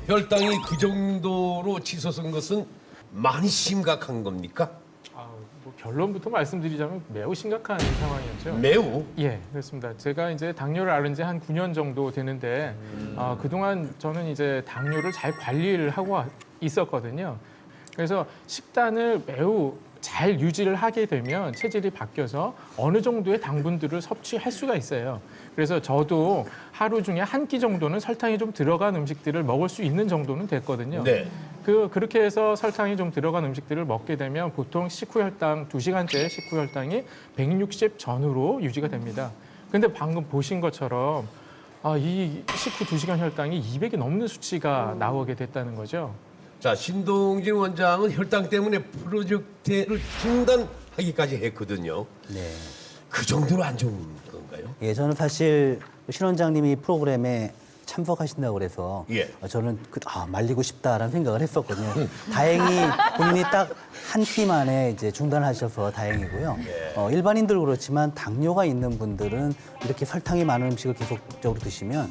혈당이 그 정도로 치솟은 것은 많이 심각한 겁니까? 뭐 결론부터 말씀드리자면 매우 심각한 상황이었죠. 매우. 예, 그렇습니다. 제가 이제 당뇨를 앓은 지 한 9년 정도 되는데 그동안 저는 이제 당뇨를 잘 관리를 하고 있었거든요. 그래서 식단을 매우 잘 유지를 하게 되면 체질이 바뀌어서 어느 정도의 당분들을 섭취할 수가 있어요. 그래서 저도 하루 중에 한 끼 정도는 설탕이 좀 들어간 음식들을 먹을 수 있는 정도는 됐거든요. 네. 그렇게 해서 설탕이 좀 들어간 음식들을 먹게 되면 보통 식후 혈당 2시간째 식후 혈당이 160 전후로 유지가 됩니다. 근데 방금 보신 것처럼 이 식후 2시간 혈당이 200이 넘는 수치가 나오게 됐다는 거죠. 자, 신동진 원장은 혈당 때문에 프로젝트를 중단하기까지 했거든요. 네. 그 정도로 안 좋은 건가요? 예, 저는 사실 신 원장님이 프로그램에 참석하신다고 그래서 예. 저는 말리고 싶다라는 생각을 했었거든요. 다행히 본인이 딱 한 끼 만에 이제 중단하셔서 다행이고요. 일반인들 그렇지만 당뇨가 있는 분들은 이렇게 설탕이 많은 음식을 계속적으로 드시면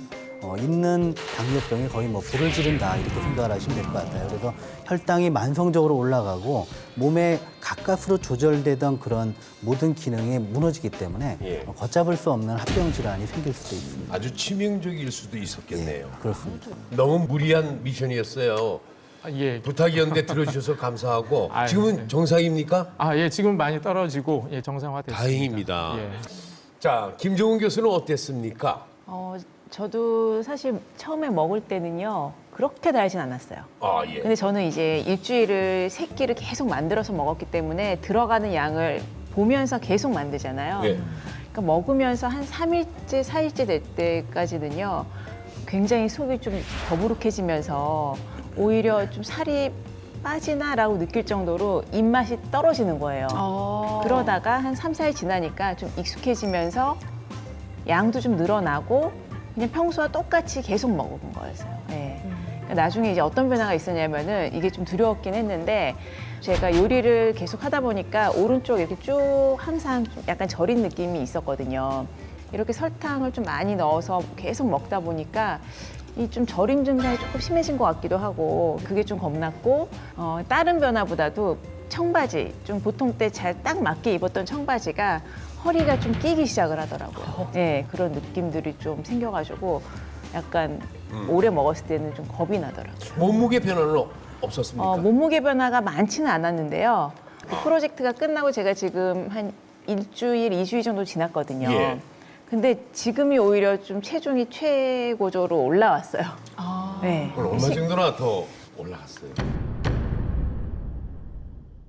있는 당뇨병이 거의 뭐 불을 지른다 이렇게 생각을 하시면 될 것 같아요. 그래서 혈당이 만성적으로 올라가고 몸에 가까스로 조절되던 그런 모든 기능이 무너지기 때문에 예. 걷잡을 수 없는 합병 질환이 생길 수도 있습니다. 아주 치명적일 수도 있었겠네요. 그렇습니다. 너무 무리한 미션이었어요. 예. 부탁이었는데 들어주셔서 감사하고 아유, 지금은 네. 정상입니까? 예, 지금 많이 떨어지고 정상화됐습니다. 다행입니다. 예. 자, 김종훈 교수는 어땠습니까? 저도 사실 처음에 먹을 때는요 그렇게 달진 않았어요. 예. 근데 저는 이제 일주일을 세 끼를 계속 만들어서 먹었기 때문에 들어가는 양을 보면서 계속 만들잖아요. 예. 그러니까 먹으면서 한 3일째, 4일째 될 때까지는요 굉장히 속이 좀 더부룩해지면서 오히려 좀 살이 빠지나라고 느낄 정도로 입맛이 떨어지는 거예요. 그러다가 한 3, 4일 지나니까 좀 익숙해지면서 양도 좀 늘어나고 그냥 평소와 똑같이 계속 먹은 거였어요. 예. 그러니까 나중에 이제 어떤 변화가 있었냐면은 이게 좀 두려웠긴 했는데 제가 요리를 계속 하다 보니까 오른쪽 이렇게 쭉 항상 좀 약간 절인 느낌이 있었거든요. 이렇게 설탕을 좀 많이 넣어서 계속 먹다 보니까 이 좀 저림 증상이 조금 심해진 것 같기도 하고 그게 좀 겁났고 다른 변화보다도 청바지 좀 보통 때 잘 딱 맞게 입었던 청바지가 허리가 좀 끼기 시작을 하더라고요. 네, 그런 느낌들이 좀 생겨가지고 약간 오래 먹었을 때는 좀 겁이 나더라고요. 몸무게 변화는 없었습니까? 몸무게 변화가 많지는 않았는데요. 그 프로젝트가 끝나고 제가 지금 한 일주일, 2주일 정도 지났거든요. 예. 근데 지금이 오히려 좀 체중이 최고조로 올라왔어요. 네. 그럼 얼마 정도나 더 올라갔어요?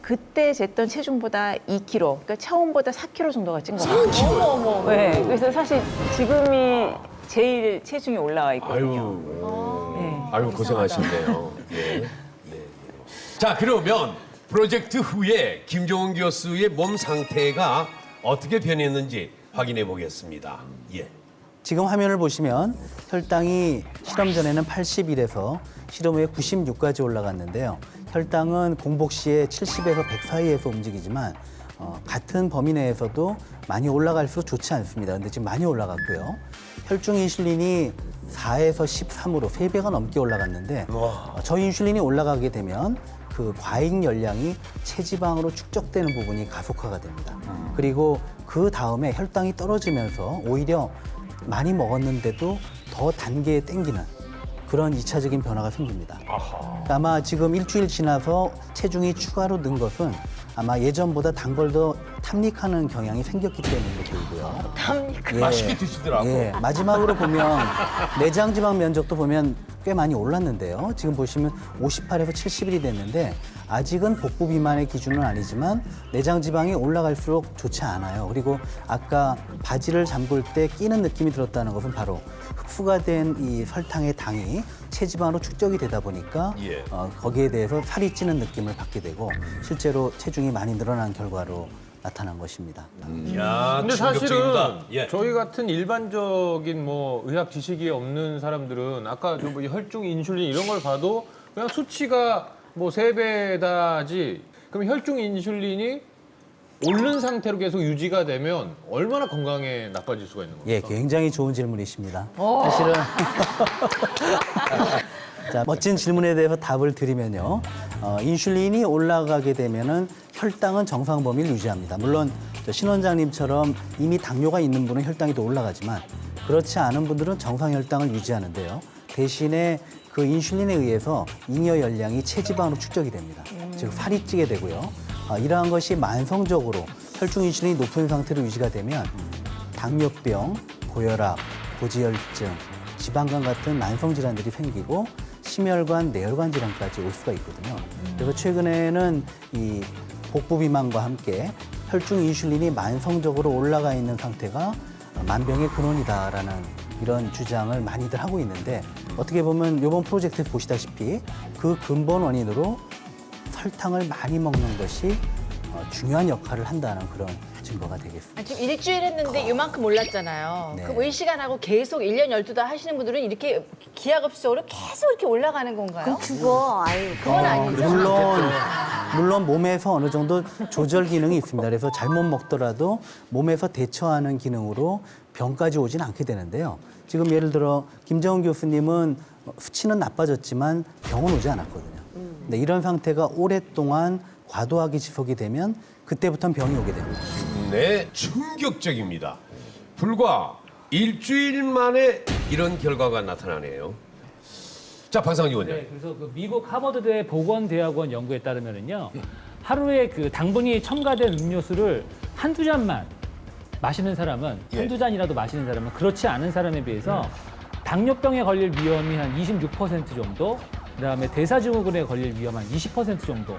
그때 쟀던 체중보다 2kg, 그러니까 처음보다 4kg 정도가 찐 것 같아요. 4kg 요? 네, 그래서 사실 지금이 제일 체중이 올라와 있거든요. 아유 고생하셨네요. 네. 네. 자, 그러면 프로젝트 후에 김종훈 교수의 몸 상태가 어떻게 변했는지 확인해 보겠습니다. 예. 지금 화면을 보시면 혈당이 실험 전에는 81에서 실험 후에 96까지 올라갔는데요. 혈당은 공복 시에 70에서 100 사이에서 움직이지만 같은 범위 내에서도 많이 올라갈수록 좋지 않습니다. 근데 지금 많이 올라갔고요. 혈중 인슐린이 4에서 13으로 3배가 넘게 올라갔는데 저 인슐린이 올라가게 되면 그 과잉 열량이 체지방으로 축적되는 부분이 가속화가 됩니다. 그리고 그 다음에 혈당이 떨어지면서 오히려 많이 먹었는데도 더 단계에 땡기는 그런 2차적인 변화가 생깁니다. 그러니까 아마 지금 일주일 지나서 체중이 추가로 는 것은 아마 예전보다 단 걸 더 탐닉하는 경향이 생겼기 때문에 보이고요. 탐닉. 맛있게 드시더라고. 예, 마지막으로 보면 내장 지방 면적도 보면 꽤 많이 올랐는데요. 지금 보시면 58에서 71이 됐는데 아직은 복부 비만의 기준은 아니지만 내장 지방이 올라갈수록 좋지 않아요. 그리고 아까 바지를 잠글 때 끼는 느낌이 들었다는 것은 바로 흡수가 된 이 설탕의 당이 체지방으로 축적이 되다 보니까 예. 거기에 대해서 살이 찌는 느낌을 받게 되고 실제로 체중이 많이 늘어난 결과로 나타난 것입니다. 야, 근데 충격적입니다. 사실은 예. 저희 같은 일반적인 뭐 의학 지식이 없는 사람들은 아까 뭐 혈중 인슐린 이런 걸 봐도 그냥 수치가 뭐 3배다지 그럼 혈중 인슐린이 오른 상태로 계속 유지가 되면 얼마나 건강에 나빠질 수가 있는 겁니까? 예, 굉장히 좋은 질문이십니다. 사실은 자, 멋진 질문에 대해서 답을 드리면요. 인슐린이 올라가게 되면은 혈당은 정상 범위를 유지합니다. 물론 신 원장님처럼 이미 당뇨가 있는 분은 혈당이 더 올라가지만 그렇지 않은 분들은 정상 혈당을 유지하는데요. 대신에 그 인슐린에 의해서 잉여 열량이 체지방으로 축적이 됩니다. 즉 살이 찌게 되고요. 이러한 것이 만성적으로 혈중 인슐린이 높은 상태로 유지가 되면 당뇨병, 고혈압, 고지혈증, 지방간 같은 만성 질환들이 생기고 심혈관, 내혈관 질환까지 올 수가 있거든요. 그래서 최근에는 이 복부 비만과 함께 혈중 인슐린이 만성적으로 올라가 있는 상태가 만병의 근원이다라는 이런 주장을 많이들 하고 있는데 어떻게 보면 이번 프로젝트에서 보시다시피 그 근본 원인으로 설탕을 많이 먹는 것이 중요한 역할을 한다는 그런 증거가 되겠습니다. 지금 일주일 했는데 이만큼 올랐잖아요. 네. 그럼 의시간하고 계속 1년 12달 하시는 분들은 이렇게 기하급수적으로 계속 이렇게 올라가는 건가요? 죽어. 아유. 그건 아니죠. 물론 몸에서 어느 정도 조절 기능이 있습니다. 그래서 잘못 먹더라도 몸에서 대처하는 기능으로 병까지 오진 않게 되는데요. 지금 예를 들어 김정은 교수님은 수치는 나빠졌지만 병은 오지 않았거든요. 근데 이런 상태가 오랫동안 과도하게 지속이 되면 그때부터는 병이 오게 됩니다. 네, 충격적입니다. 불과 일주일 만에 이런 결과가 나타나네요. 자, 박상지 원장. 네, 그래서 그 미국 하버드대 보건대학원 연구에 따르면은요, 하루에 그 당분이 첨가된 음료수를 한두 잔만 마시는 사람은, 한두 잔이라도 마시는 사람은 그렇지 않은 사람에 비해서 당뇨병에 걸릴 위험이 한 26% 정도, 그다음에 대사증후군에 걸릴 위험 한 20% 정도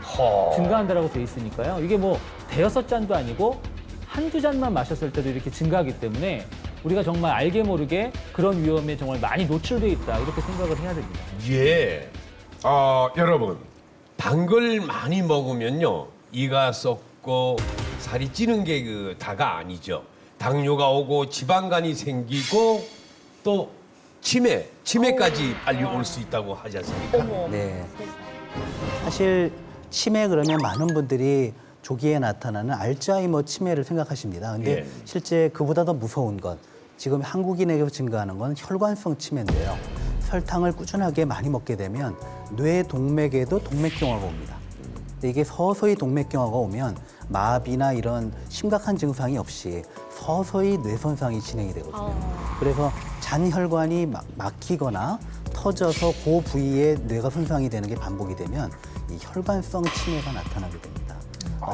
증가한다라고 돼 있으니까요. 이게 뭐 대여섯 잔도 아니고 한두 잔만 마셨을 때도 이렇게 증가하기 때문에 우리가 정말 알게 모르게 그런 위험에 정말 많이 노출돼 있다 이렇게 생각을 해야 됩니다. 예. 여러분, 단 걸 많이 먹으면요. 이가 썩고 살이 찌는 게 그 다가 아니죠. 당뇨가 오고 지방간이 생기고 또 치매까지 빨리 올 수 있다고 하지 않습니까? 네. 사실 치매 그러면 많은 분들이 조기에 나타나는 알츠하이머 치매를 생각하십니다. 근데 예. 실제 그보다 더 무서운 건 지금 한국인에게서 증가하는 건 혈관성 치매인데요. 설탕을 꾸준하게 많이 먹게 되면 뇌 동맥에도 동맥경화가 옵니다. 근데 이게 서서히 동맥경화가 오면 마비나 이런 심각한 증상이 없이 서서히 뇌 손상이 진행이 되거든요. 그래서 잔혈관이 막히거나 터져서 그 부위에 뇌가 손상이 되는 게 반복이 되면 이 혈관성 치매가 나타나게 됩니다.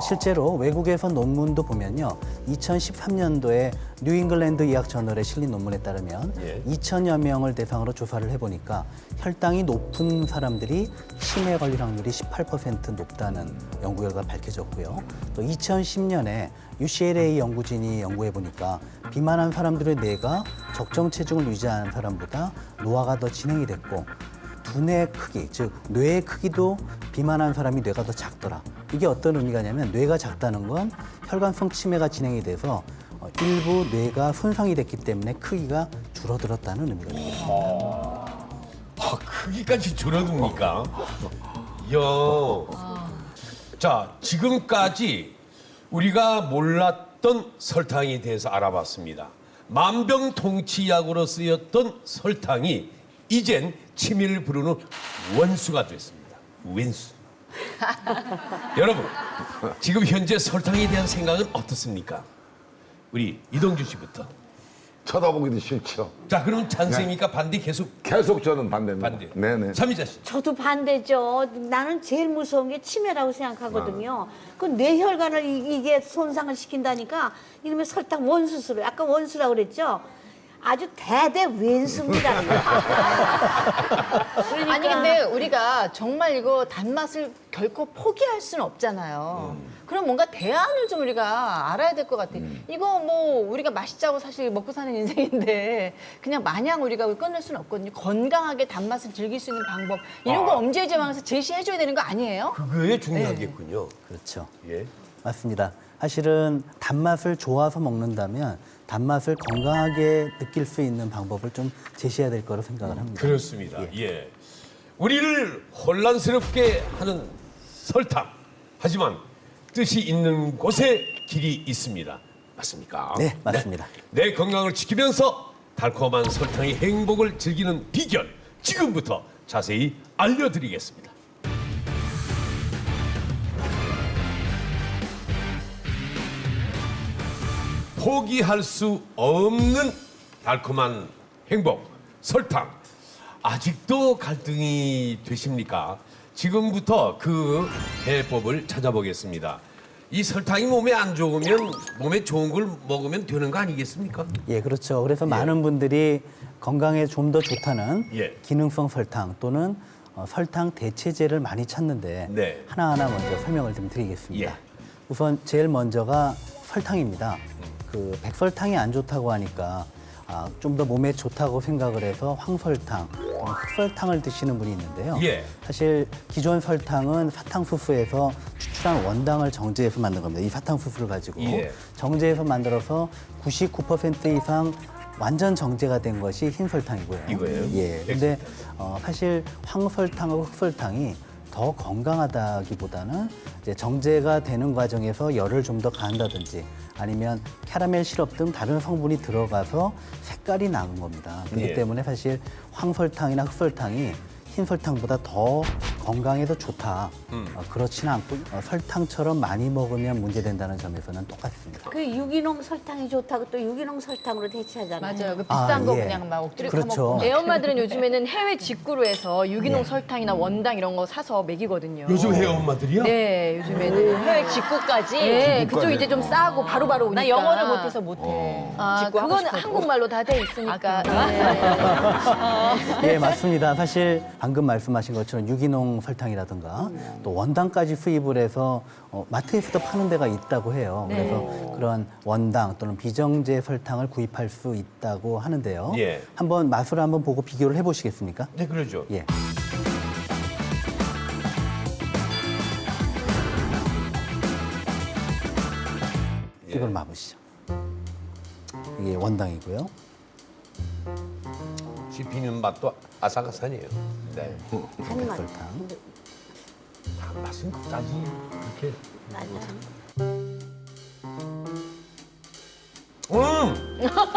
실제로 외국에서 논문도 보면요. 2013년도에 뉴잉글랜드 의학 저널에 실린 논문에 따르면 2천여 명을 대상으로 조사를 해보니까 혈당이 높은 사람들이 치매에 걸릴 확률이 18% 높다는 연구 결과가 밝혀졌고요. 또 2010년에 UCLA 연구진이 연구해보니까 비만한 사람들의 뇌가 적정 체중을 유지하는 사람보다 노화가 더 진행이 됐고 두뇌 크기, 즉 뇌의 크기도 비만한 사람이 뇌가 더 작더라. 이게 어떤 의미가냐면 뇌가 작다는 건 혈관성 치매가 진행이 돼서 일부 뇌가 손상이 됐기 때문에 크기가 줄어들었다는 의미가 되겠습니다. 크기까지 줄어듭니까? 이야. 자, 지금까지 우리가 몰랐던 설탕에 대해서 알아봤습니다. 만병통치약으로 쓰였던 설탕이 이젠 치매를 부르는 원수가 됐습니다. 왼수. 여러분, 지금 현재 설탕에 대한 생각은 어떻습니까? 우리 이동주 씨부터. 쳐다보기도 싫죠. 자, 그럼 찬성입니까? 반대 계속 계속 저는 반대입니다. 반대. 네네. 삼희자 씨. 저도 반대죠. 나는 제일 무서운 게 치매라고 생각하거든요. 그 뇌혈관을 이게 손상을 시킨다니까 이러면 설탕 원수스러워요. 아까 원수라고 그랬죠? 아주 대대왼수입니다. 그러니까. 아니 근데 우리가 정말 이거 단맛을 결코 포기할 수는 없잖아요. 그럼 뭔가 대안을 좀 우리가 알아야 될 것 같아. 이거 뭐 우리가 맛있자고 사실 먹고 사는 인생인데 그냥 마냥 우리가 끊을 수는 없거든요. 건강하게 단맛을 즐길 수 있는 방법 이런 거 엄지의제왕에서 제시해줘야 되는 거 아니에요? 그거에 중요하겠군요. 그렇죠. 예. 맞습니다. 사실은 단맛을 좋아서 먹는다면 단맛을 건강하게 느낄 수 있는 방법을 좀 제시해야 될 거로 생각을 합니다. 그렇습니다. 예. 우리를 혼란스럽게 하는 설탕. 하지만 뜻이 있는 곳에 길이 있습니다. 맞습니까? 네, 맞습니다. 네. 내 건강을 지키면서 달콤한 설탕의 행복을 즐기는 비결 지금부터 자세히 알려드리겠습니다. 포기할 수 없는 달콤한 행복, 설탕. 아직도 갈등이 되십니까? 지금부터 그 해법을 찾아보겠습니다. 이 설탕이 몸에 안 좋으면 몸에 좋은 걸 먹으면 되는 거 아니겠습니까? 예, 그렇죠. 그래서 많은 분들이 건강에 좀 더 좋다는 예. 기능성 설탕 또는 설탕 대체제를 많이 찾는데 네. 하나하나 먼저 설명을 좀 드리겠습니다. 예. 우선 제일 먼저가 설탕입니다. 그 백설탕이 안 좋다고 하니까 좀 더 몸에 좋다고 생각을 해서 황설탕, 흑설탕을 드시는 분이 있는데요. 예. 사실 기존 설탕은 사탕수수에서 추출한 원당을 정제해서 만든 겁니다. 이 사탕수수를 가지고 예. 정제해서 만들어서 99% 이상 완전 정제가 된 것이 흰 설탕이고요. 이거예요? 예. 근데 사실 황설탕하고 흑설탕이 더 건강하다기보다는 이제 정제가 되는 과정에서 열을 좀 더 가한다든지 아니면 캐러멜 시럽 등 다른 성분이 들어가서 색깔이 나는 겁니다. 그렇기 예. 때문에 사실 황설탕이나 흑설탕이 흰설탕보다 더 건강에 더 좋다. 그렇지는 않고 설탕처럼 많이 먹으면 문제된다는 점에서는 똑같습니다. 그 유기농 설탕이 좋다고 또 유기농 설탕으로 대체하잖아요. 맞아요. 그 비싼 거 예. 그냥 막 억지로 그렇죠. 타먹고. 애 엄마들은 요즘에는 해외 직구로 해서 유기농 예. 설탕이나 원당 이런 거 사서 먹이거든요. 요즘 해 엄마들이요? 네, 요즘에는 해외 직구까지. 네, 그쪽 이제 좀 싸고 바로바로 오니까. 나 영어를 못해서 못해. 아, 직구 하고 그거는 싶어도. 한국말로 다 돼 있으니까. 예, 맞습니다. 사실 방금 말씀하신 것처럼 유기농 설탕이라든가 또 원당까지 수입을 해서 마트에서도 파는 데가 있다고 해요. 그래서 그런 원당 또는 비정제 설탕을 구입할 수 있다고 하는데요. 예. 한번 맛을 한번 보고 비교를 해보시겠습니까? 네, 그러죠. 예. 이걸 맛보시죠. 이게 원당이고요. 씹히는 맛도 아삭아삭해요. 네. 단맛. 설탕. 맛은 끝까지 그렇게.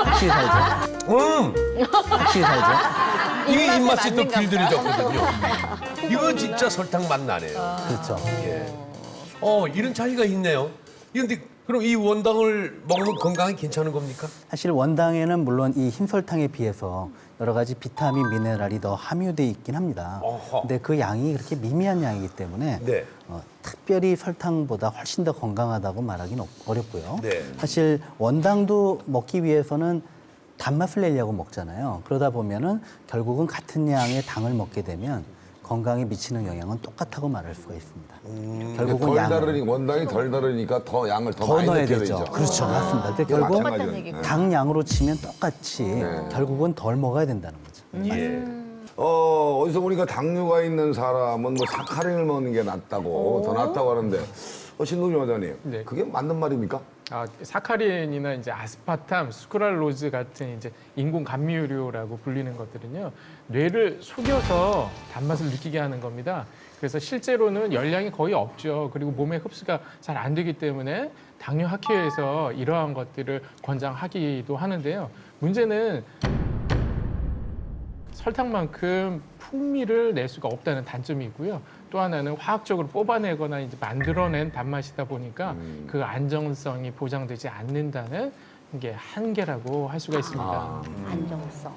확실히 살죠? 확실히 살죠? 이게 입맛이 또 길들여졌거든요. 이거 진짜 설탕 맛 나네요. 그렇죠. 예. 이런 차이가 있네요. 그런데 그럼 이 원당을 먹으면 건강에 괜찮은 겁니까? 사실 원당에는 물론 이 흰설탕에 비해서 여러 가지 비타민, 미네랄이 더 함유돼 있긴 합니다. 어허. 근데 그 양이 그렇게 미미한 양이기 때문에 네. 특별히 설탕보다 훨씬 더 건강하다고 말하기는 어렵고요. 네. 사실 원당도 먹기 위해서는 단맛을 내려고 먹잖아요. 그러다 보면은 결국은 같은 양의 당을 먹게 되면 건강에 미치는 영향은 똑같다고 말할 수가 있습니다. 결국은 덜 양을 다르니 원당이 덜 다르니까 더 양을 더 많이 넣어야 넣게 되죠. 되죠. 그렇죠. 맞습니다. 근데 그게 결국 마찬가지예요. 얘기고. 당 양으로 치면 똑같이 결국은 덜 먹어야 된다는 거죠. 예. 어디서 보니까 당뇨가 있는 사람은 뭐 사카린을 먹는 게 낫다고 더 낫다고 하는데 신동준 원장님 네. 그게 맞는 말입니까? 사카린이나 이제 아스파탐, 수크랄로즈 같은 이제 인공 감미료라고 불리는 것들은요, 뇌를 속여서 단맛을 느끼게 하는 겁니다. 그래서 실제로는 열량이 거의 없죠. 그리고 몸에 흡수가 잘 안 되기 때문에 당뇨 학회에서 이러한 것들을 권장하기도 하는데요. 문제는 설탕만큼 풍미를 낼 수가 없다는 단점이고요. 또 하나는 화학적으로 뽑아내거나 이제 만들어낸 단맛이다 보니까 그 안정성이 보장되지 않는다는 게 한계라고 할 수가 있습니다. 안정성.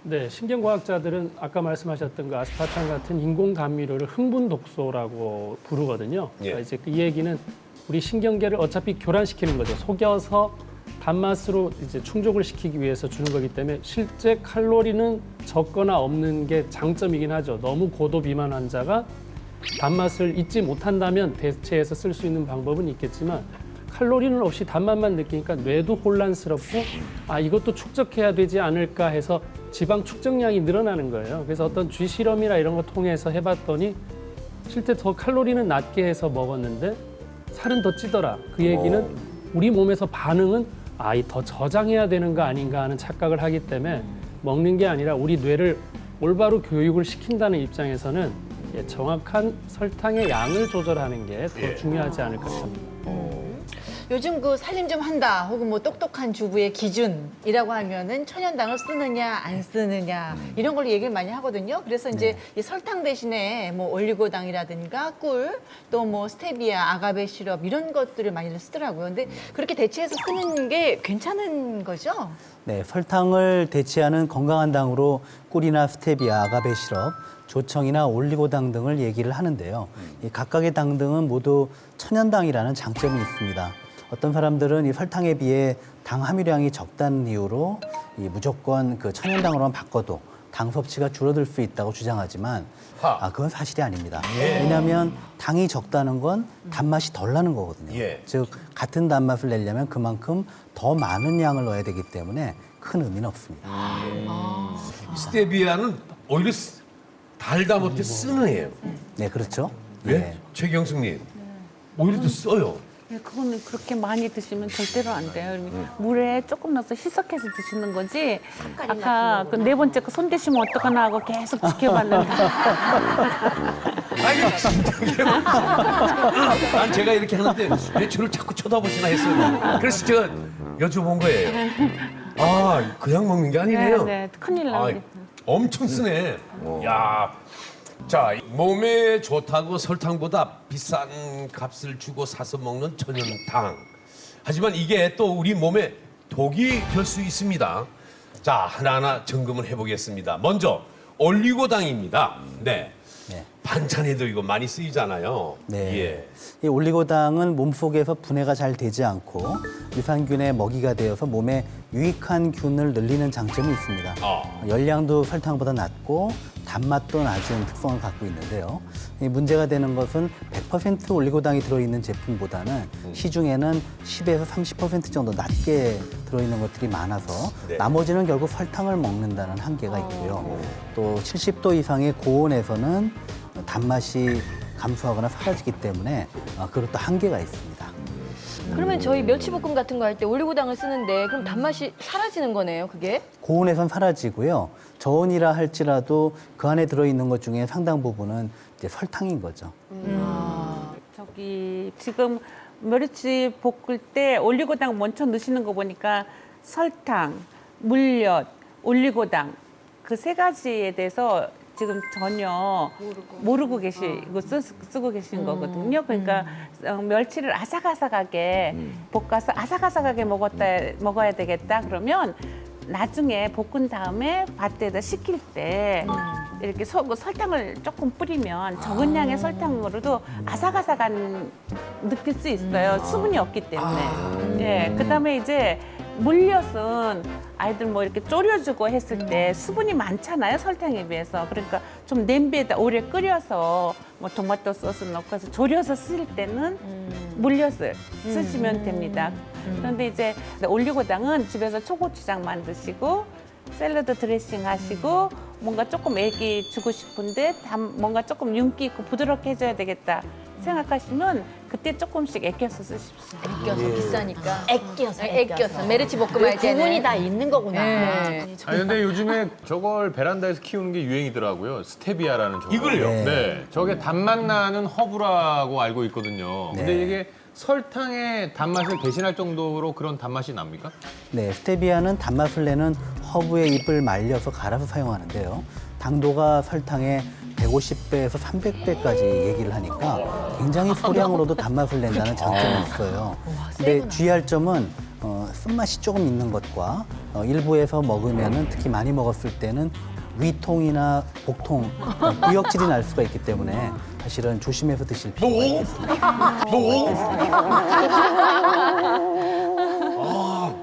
네, 신경과학자들은 아까 말씀하셨던 그 아스파탐 같은 인공 감미료를 흥분 독소라고 부르거든요. 예. 그러니까 이제 이 얘기는 우리 신경계를 어차피 교란시키는 거죠. 속여서 단맛으로 이제 충족을 시키기 위해서 주는 거기 때문에 실제 칼로리는 적거나 없는 게 장점이긴 하죠. 너무 고도 비만 환자가 단맛을 잊지 못한다면 대체해서 쓸 수 있는 방법은 있겠지만 칼로리는 없이 단맛만 느끼니까 뇌도 혼란스럽고 이것도 축적해야 되지 않을까 해서 지방 축적량이 늘어나는 거예요. 그래서 어떤 쥐 실험이나 이런 거 통해서 해봤더니 실제 더 칼로리는 낮게 해서 먹었는데 살은 더 찌더라. 그 얘기는 우리 몸에서 반응은 더 저장해야 되는 거 아닌가 하는 착각을 하기 때문에 먹는 게 아니라 우리 뇌를 올바로 교육을 시킨다는 입장에서는 정확한 설탕의 양을 조절하는 게 더 중요하지 않을까 싶습니다. 요즘 그 살림 좀 한다 혹은 뭐 똑똑한 주부의 기준이라고 하면은 천연당을 쓰느냐 안 쓰느냐 이런 걸로 얘기를 많이 하거든요. 그래서 이제 이 설탕 대신에 뭐 올리고당이라든가 꿀, 또 뭐 스테비아, 아가베 시럽 이런 것들을 많이 쓰더라고요. 근데 그렇게 대체해서 쓰는 게 괜찮은 거죠? 네, 설탕을 대체하는 건강한 당으로 꿀이나 스테비아, 아가베 시럽, 조청이나 올리고당 등을 얘기를 하는데요. 이 각각의 당 등은 모두 천연당이라는 장점이 있습니다. 어떤 사람들은 이 설탕에 비해 당 함유량이 적다는 이유로 이 무조건 그 천연당으로만 바꿔도 당 섭취가 줄어들 수 있다고 주장하지만 그건 사실이 아닙니다. 왜냐하면 당이 적다는 건 단맛이 덜 나는 거거든요. 즉 같은 단맛을 내려면 그만큼 더 많은 양을 넣어야 되기 때문에 큰 의미는 없습니다. 스테비아는 오히려 달다 못해 쓰는 애예요. 네, 그렇죠. 예? 최경숙님, 오히려 더 써요. 네, 그거는 그렇게 많이 드시면 절대로 안 돼요. 물에 조금 넣어서 희석해서 드시는 거지. 아까 그 네 번째 거 손 대시면 어떡하나 하고 계속 지켜봤는데. 아니, 진짜. 난 제가 이렇게 하는데 왜 저를 자꾸 쳐다보시나 했어요. 그래서 제가 여쭤본 거예요. 아, 그냥 먹는 게 아니네요. 네, 큰일 나네. 엄청 쓰네. 야. 자, 몸에 좋다고 설탕보다 비싼 값을 주고 사서 먹는 천연당. 하지만 이게 또 우리 몸에 독이 될 수 있습니다. 자, 하나하나 점검을 해보겠습니다. 먼저 올리고당입니다. 네. 반찬에도 이거 많이 쓰이잖아요. 네. 예. 이 올리고당은 몸속에서 분해가 잘 되지 않고 유산균의 먹이가 되어서 몸에 유익한 균을 늘리는 장점이 있습니다. 열량도 설탕보다 낮고 단맛도 낮은 특성을 갖고 있는데요. 이 문제가 되는 것은 100% 올리고당이 들어있는 제품보다는 시중에는 10에서 30% 정도 낮게 들어있는 것들이 많아서 나머지는 결국 설탕을 먹는다는 한계가 있고요. 또 70도 이상의 고온에서는 단맛이 감소하거나 사라지기 때문에 그것도 한계가 있습니다. 그러면 저희 멸치볶음 같은 거 할 때 올리고당을 쓰는데 그럼 단맛이 사라지는 거네요, 그게? 고온에선 사라지고요. 저온이라 할지라도 그 안에 들어있는 것 중에 상당 부분은 이제 설탕인 거죠. 저기 지금 멸치 볶을 때 올리고당 먼저 넣으시는 거 보니까 설탕, 물엿, 올리고당 그 세 가지에 대해서 지금 전혀 모르고 계시고 쓰고 계신 거거든요. 그러니까 멸치를 아삭아삭하게 볶아서 아삭아삭하게 먹어야 되겠다. 그러면 나중에 볶은 다음에 밭에다 식힐 때 이렇게 설탕을 조금 뿌리면 적은 양의 설탕으로도 아삭아삭한 느낄 수 있어요. 수분이 없기 때문에. 예, 그다음에 이제 물엿은 아이들 뭐 이렇게 졸여주고 했을 때 수분이 많잖아요, 설탕에 비해서. 그러니까 좀 냄비에다 오래 끓여서 뭐 토마토 소스 넣고 해서 졸여서 쓸 때는 물엿을 쓰시면 됩니다. 그런데 이제 올리고당은 집에서 초고추장 만드시고 샐러드 드레싱 하시고 뭔가 조금 애기 주고 싶은데 뭔가 조금 윤기 있고 부드럽게 해줘야 되겠다 생각하시면 그때 조금씩 애껴서 쓰십시오. 애껴서 비싸니까. 애껴서. 메르치 볶음 할 때는. 구분이 다 있는 거구나. 네. 아니 근데 요즘에 저걸 베란다에서 키우는 게 유행이더라고요. 스테비아라는 저거. 이걸요? 네. 저게 단맛 나는 허브라고 알고 있거든요. 근데 이게 설탕의 단맛을 대신할 정도로 그런 단맛이 납니까? 네, 스테비아는 단맛을 내는 허브의 잎을 말려서 갈아서 사용하는데요. 당도가 설탕의 150배에서 300배까지 얘기를 하니까 굉장히 소량으로도 단맛을 낸다는 장점이 있어요. 근데 주의할 점은 쓴맛이 조금 있는 것과 일부에서 먹으면은 특히 많이 먹었을 때는 위통이나 복통, 구역질이 날 수가 있기 때문에 사실은 조심해서 드실 필요가 있습니다.